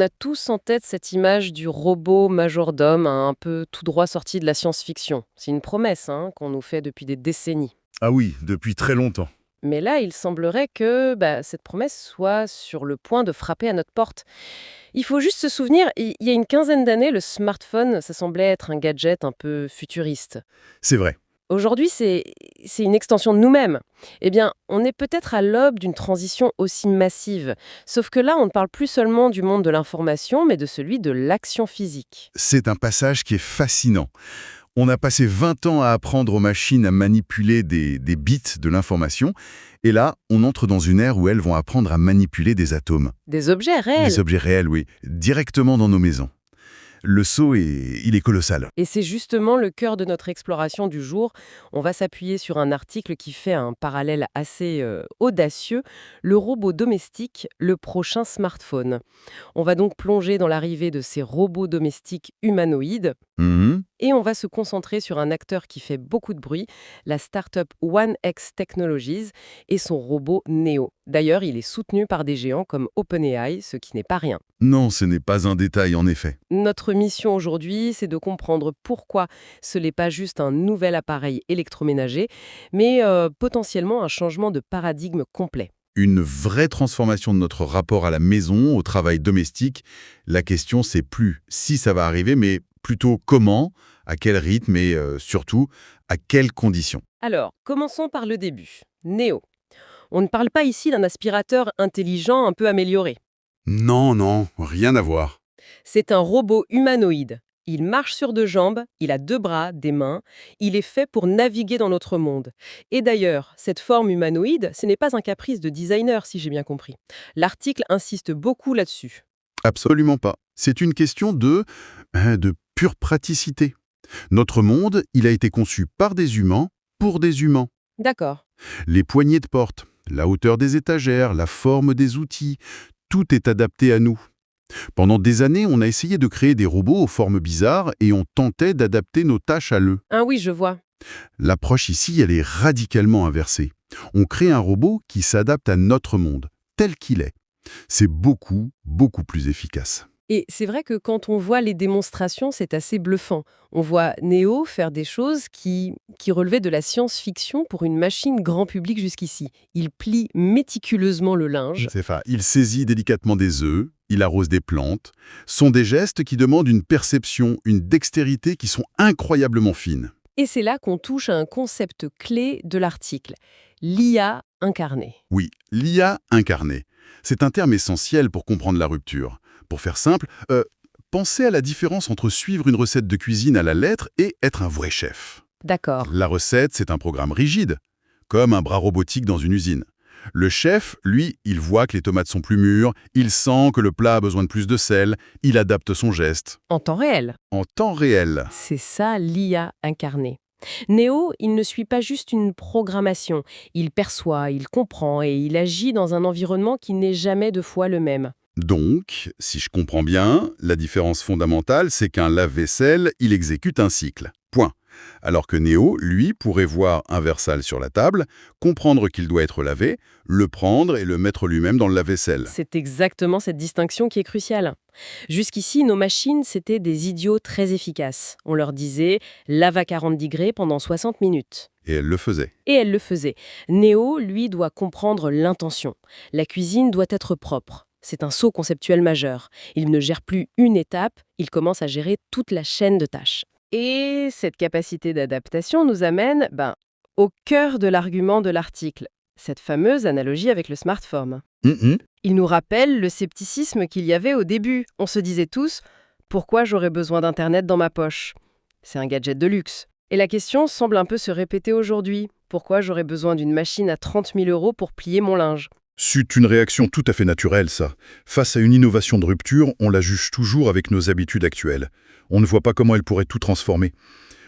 a tous en tête cette image du robot majordome, hein, un peu tout droit sorti de la science-fiction. C'est une promesse qu'on nous fait depuis des décennies. Ah oui, depuis très longtemps. Mais là, il semblerait que cette promesse soit sur le point de frapper à notre porte. Il faut juste se souvenir, il y a une quinzaine d'années, le smartphone, ça semblait être un gadget un peu futuriste. C'est vrai. Aujourd'hui, c'est une extension de nous-mêmes. Eh bien, on est peut-être à l'aube d'une transition aussi massive. Sauf que là, on ne parle plus seulement du monde de l'information, mais de celui de l'action physique. C'est un passage qui est fascinant. On a passé 20 ans à apprendre aux machines à manipuler des bits de l'information, et là, on entre dans une ère où elles vont apprendre à manipuler des atomes. Des objets Des réels. objets réels, oui, directement dans nos maisons. Le saut, il est colossal. Et c'est justement le cœur de notre exploration du jour. On va s'appuyer sur un article qui fait un parallèle assez audacieux, le robot domestique, le prochain smartphone. On va donc plonger dans l'arrivée de ces robots domestiques humanoïdes. Mhm. Et on va se concentrer sur un acteur qui fait beaucoup de bruit, la start-up One X Technologies et son robot Neo. D'ailleurs, il est soutenu par des géants comme OpenAI, ce qui n'est pas rien. Non, ce n'est pas un détail, en effet. Notre mission aujourd'hui, c'est de comprendre pourquoi ce n'est pas juste un nouvel appareil électroménager, mais potentiellement un changement de paradigme complet. Une vraie transformation de notre rapport à la maison, au travail domestique. La question, c'est plus si ça va arriver, mais plutôt comment, à quel rythme et surtout, à quelles conditions. Alors, commençons par le début. Neo. On ne parle pas ici d'un aspirateur intelligent un peu amélioré. Non, non, rien à voir. C'est un robot humanoïde. Il marche sur deux jambes, il a deux bras, des mains, il est fait pour naviguer dans notre monde. Et d'ailleurs, cette forme humanoïde, ce n'est pas un caprice de designer, si j'ai bien compris. L'article insiste beaucoup là-dessus. Absolument pas. C'est une question de pure praticité. Notre monde, il a été conçu par des humains, pour des humains. D'accord. Les poignées de porte, la hauteur des étagères, la forme des outils, tout est adapté à nous. Pendant des années, on a essayé de créer des robots aux formes bizarres et on tentait d'adapter nos tâches à eux. Ah oui, je vois. L'approche ici, elle est radicalement inversée. On crée un robot qui s'adapte à notre monde, tel qu'il est. C'est beaucoup, beaucoup plus efficace. Et c'est vrai que quand on voit les démonstrations, c'est assez bluffant. On voit Neo faire des choses qui relevaient de la science-fiction pour une machine grand public jusqu'ici. Il plie méticuleusement le linge. C'est ça. Il saisit délicatement des œufs, il arrose des plantes. Ce sont des gestes qui demandent une perception, une dextérité qui sont incroyablement fines. Et c'est là qu'on touche à un concept clé de l'article, l'IA incarnée. Oui, l'IA incarnée. C'est un terme essentiel pour comprendre la rupture. Pour faire simple, pensez à la différence entre suivre une recette de cuisine à la lettre et être un vrai chef. D'accord. La recette, c'est un programme rigide, comme un bras robotique dans une usine. Le chef, lui, il voit que les tomates sont plus mûres, il sent que le plat a besoin de plus de sel, il adapte son geste. En temps réel. En temps réel. C'est ça l'IA incarnée. Neo, il ne suit pas juste une programmation. Il perçoit, il comprend et il agit dans un environnement qui n'est jamais deux fois le même. Donc, si je comprends bien, la différence fondamentale, c'est qu'un lave-vaisselle, il exécute un cycle. Point. Alors que Neo, lui, pourrait voir un versal sur la table, comprendre qu'il doit être lavé, le prendre et le mettre lui-même dans le lave-vaisselle. C'est exactement cette distinction qui est cruciale. Jusqu'ici, nos machines, c'était des idiots très efficaces. On leur disait « lave à 40 degrés pendant 60 minutes ». Et elle le faisait. Et elles le faisaient. Neo, lui, doit comprendre l'intention. La cuisine doit être propre. C'est un saut conceptuel majeur. Il ne gère plus une étape, il commence à gérer toute la chaîne de tâches. Et cette capacité d'adaptation nous amène au cœur de l'argument de l'article, cette fameuse analogie avec le smartphone. Mhm. Il nous rappelle le scepticisme qu'il y avait au début. On se disait tous « Pourquoi j'aurais besoin d'Internet dans ma poche ?» C'est un gadget de luxe. Et la question semble un peu se répéter aujourd'hui. Pourquoi j'aurais besoin d'une machine à 30 000 € pour plier mon linge ? C'est une réaction tout à fait naturelle, ça. Face à une innovation de rupture, on la juge toujours avec nos habitudes actuelles. On ne voit pas comment elle pourrait tout transformer.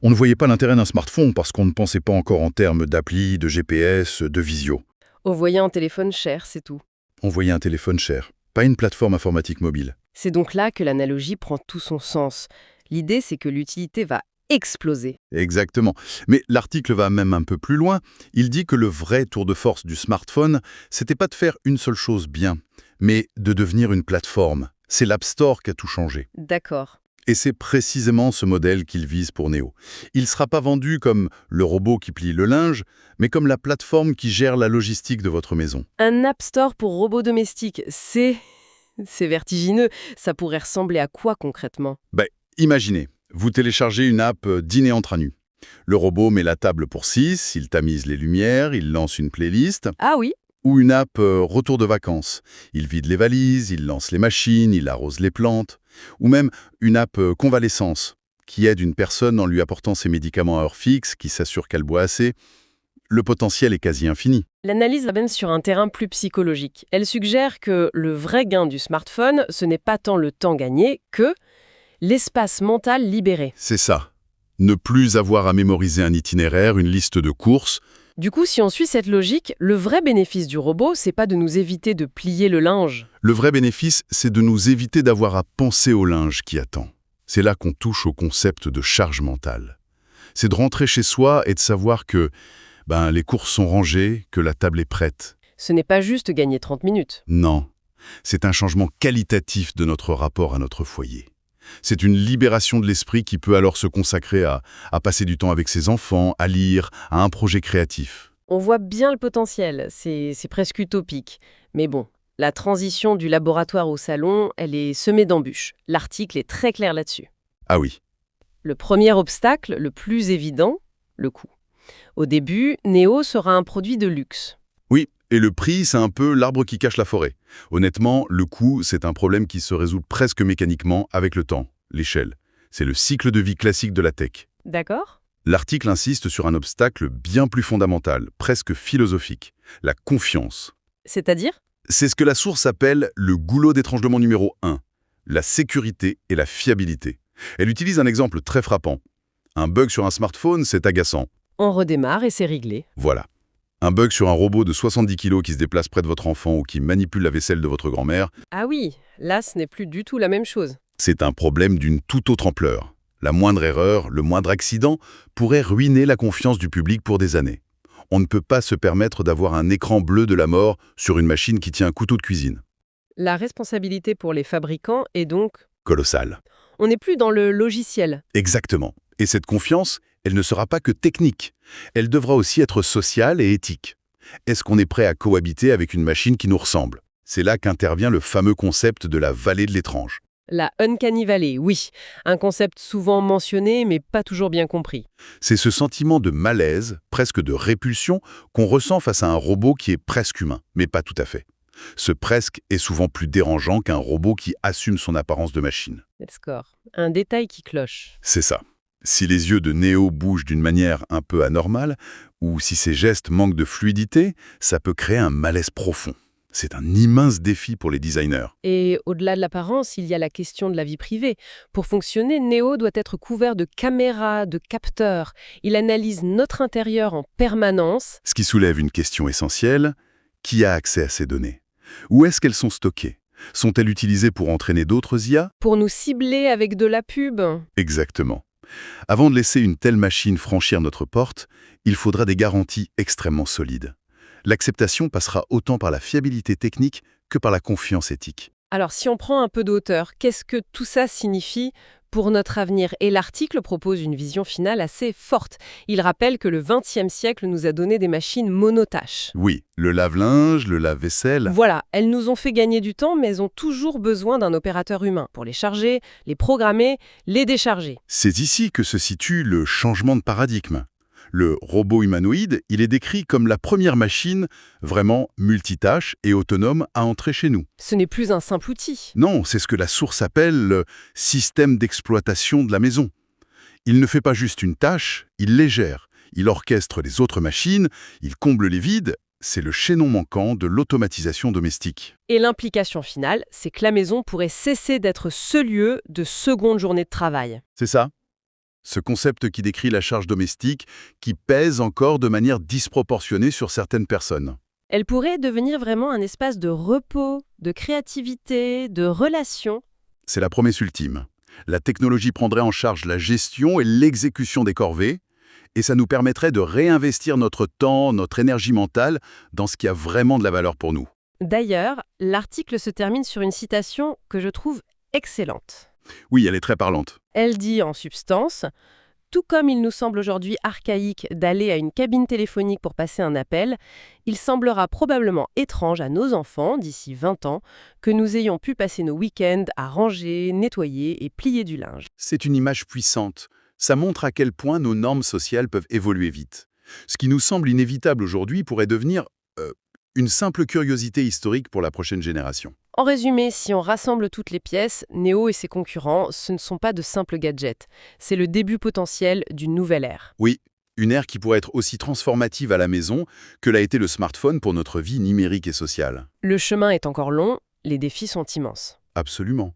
On ne voyait pas l'intérêt d'un smartphone parce qu'on ne pensait pas encore en termes d'appli, de GPS, de visio. On voyait un téléphone cher, c'est tout. On voyait un téléphone cher, pas une plateforme informatique mobile. C'est donc là que l'analogie prend tout son sens. L'idée, c'est que l'utilité va exploser. Exactement. Mais l'article va même un peu plus loin. Il dit que le vrai tour de force du smartphone, c'était pas de faire une seule chose bien, mais de devenir une plateforme, C'est l'App Store qui a tout changé. D'accord. Et c'est précisément ce modèle qu'il vise pour Neo. Il ne sera pas vendu comme le robot qui plie le linge, mais comme la plateforme qui gère la logistique de votre maison. Un App Store pour robots domestiques, c'est vertigineux. Ça pourrait ressembler à quoi concrètement? Imaginez, vous téléchargez une app Dîner entre amis. Le robot met la table pour 6, il tamise les lumières, il lance une playlist. Ah oui? Ou une app Retour de vacances. Il vide les valises, il lance les machines, il arrose les plantes. Ou même une app Convalescence, qui aide une personne en lui apportant ses médicaments à heure fixe, qui s'assure qu'elle boit assez. Le potentiel est quasi infini. L'analyse va même sur un terrain plus psychologique. Elle suggère que le vrai gain du smartphone, ce n'est pas tant le temps gagné que l'espace mental libéré. C'est ça. Ne plus avoir à mémoriser un itinéraire, une liste de courses. Du coup, si on suit cette logique, le vrai bénéfice du robot, c'est pas de nous éviter de plier le linge. Le vrai bénéfice, c'est de nous éviter d'avoir à penser au linge qui attend. C'est là qu'on touche au concept de charge mentale. C'est de rentrer chez soi et de savoir que les courses sont rangées, que la table est prête. Ce n'est pas juste gagner 30 minutes. Non, c'est un changement qualitatif de notre rapport à notre foyer. C'est une libération de l'esprit qui peut alors se consacrer à passer du temps avec ses enfants, à lire, à un projet créatif. On voit bien le potentiel, c'est presque utopique. Mais bon, la transition du laboratoire au salon, elle est semée d'embûches. L'article est très clair là-dessus. Ah oui, Le premier obstacle, le plus évident, le coût. Au début, Neo sera un produit de luxe. oui, et le prix, c'est un peu l'arbre qui cache la forêt. Honnêtement, le coût, c'est un problème qui se résout presque mécaniquement avec le temps, l'échelle. C'est le cycle de vie classique de la tech. D'accord? L'article insiste sur un obstacle bien plus fondamental, presque philosophique, la confiance. C'est-à-dire? C'est ce que la source appelle le goulot d'étranglement numéro 1, la sécurité et la fiabilité. Elle utilise un exemple très frappant. Un bug sur un smartphone, c'est agaçant. On redémarre et c'est réglé. Voilà. Un bug sur un robot de 70 kg qui se déplace près de votre enfant ou qui manipule la vaisselle de votre grand-mère, Ah oui, là, ce n'est plus du tout la même chose. c'est un problème d'une toute autre ampleur. La moindre erreur, le moindre accident pourrait ruiner la confiance du public pour des années. On ne peut pas se permettre d'avoir un écran bleu de la mort sur une machine qui tient un couteau de cuisine. La responsabilité pour les fabricants est donc... Colossal. On n'est plus dans le logiciel. Exactement. Et cette confiance, elle ne sera pas que technique. Elle devra aussi être sociale et éthique. Est-ce qu'on est prêt à cohabiter avec une machine qui nous ressemble? C'est là qu'intervient le fameux concept de la vallée de l'étrange. La Uncanny Valley, oui. Un concept souvent mentionné, mais pas toujours bien compris. C'est ce sentiment de malaise, presque de répulsion, qu'on ressent face à un robot qui est presque humain, mais pas tout à fait. Ce presque est souvent plus dérangeant qu'un robot qui assume son apparence de machine. Let's score. Un détail qui cloche. C'est ça. Si les yeux de Neo bougent d'une manière un peu anormale, ou si ses gestes manquent de fluidité, ça peut créer un malaise profond. C'est un immense défi pour les designers. Et au-delà de l'apparence, il y a la question de la vie privée. Pour fonctionner, Neo doit être couvert de caméras, de capteurs. Il analyse notre intérieur en permanence. Ce qui soulève une question essentielle, qui a accès à ces données? Où est-ce qu'elles sont stockées? Sont-elles utilisées pour entraîner d'autres IA? Pour nous cibler avec de la pub. Exactement. Avant de laisser une telle machine franchir notre porte, il faudra des garanties extrêmement solides. L'acceptation passera autant par la fiabilité technique que par la confiance éthique. Alors, si on prend un peu d'auteur, qu'est-ce que tout ça signifie pour notre avenir? Et l'article propose une vision finale assez forte. Il rappelle que le XXe siècle nous a donné des machines monotâches. Oui, le lave-linge, le lave-vaisselle. Voilà, elles nous ont fait gagner du temps, mais elles ont toujours besoin d'un opérateur humain pour les charger, les programmer, les décharger. C'est ici que se situe le changement de paradigme. Le robot humanoïde, il est décrit comme la première machine vraiment multitâche et autonome à entrer chez nous. Ce n'est plus un simple outil. Non, c'est ce que la source appelle le système d'exploitation de la maison. Il ne fait pas juste une tâche, il les gère. Il orchestre les autres machines, il comble les vides. C'est le chaînon manquant de l'automatisation domestique. Et l'implication finale, c'est que la maison pourrait cesser d'être ce lieu de seconde journée de travail. C'est ça? Ce concept qui décrit la charge domestique qui pèse encore de manière disproportionnée sur certaines personnes. Elle pourrait devenir vraiment un espace de repos, de créativité, de relation. C'est la promesse ultime. La technologie prendrait en charge la gestion et l'exécution des corvées, et ça nous permettrait de réinvestir notre temps, notre énergie mentale dans ce qui a vraiment de la valeur pour nous. D'ailleurs, l'article se termine sur une citation que je trouve excellente. Oui, elle est très parlante. Elle dit en substance: tout comme il nous semble aujourd'hui archaïque d'aller à une cabine téléphonique pour passer un appel, il semblera probablement étrange à nos enfants, d'ici 20 ans, que nous ayons pu passer nos week-ends à ranger, nettoyer et plier du linge. C'est une image puissante. Ça montre à quel point nos normes sociales peuvent évoluer vite. Ce qui nous semble inévitable aujourd'hui pourrait devenir une simple curiosité historique pour la prochaine génération. En résumé, si on rassemble toutes les pièces, Neo et ses concurrents, ce ne sont pas de simples gadgets. C'est le début potentiel d'une nouvelle ère. Oui, une ère qui pourrait être aussi transformative à la maison que l'a été le smartphone pour notre vie numérique et sociale. Le chemin est encore long, les défis sont immenses. Absolument.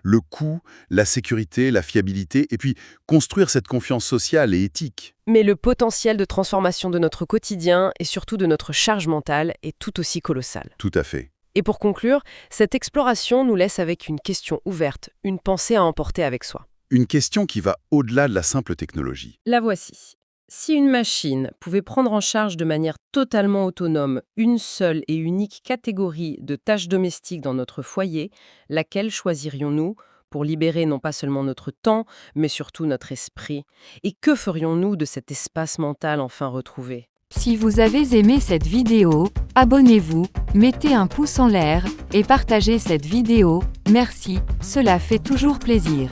Le coût, la sécurité, la fiabilité, et puis construire cette confiance sociale et éthique. Mais le potentiel de transformation de notre quotidien et surtout de notre charge mentale est tout aussi colossal. Tout à fait. Et pour conclure, cette exploration nous laisse avec une question ouverte, une pensée à emporter avec soi. Une question qui va au-delà de la simple technologie. La voici. Si une machine pouvait prendre en charge de manière totalement autonome une seule et unique catégorie de tâches domestiques dans notre foyer, laquelle choisirions-nous pour libérer non pas seulement notre temps, mais surtout notre esprit? Et que ferions-nous de cet espace mental enfin retrouvé? Si vous avez aimé cette vidéo, abonnez-vous, mettez un pouce en l'air et partagez cette vidéo. Merci, cela fait toujours plaisir.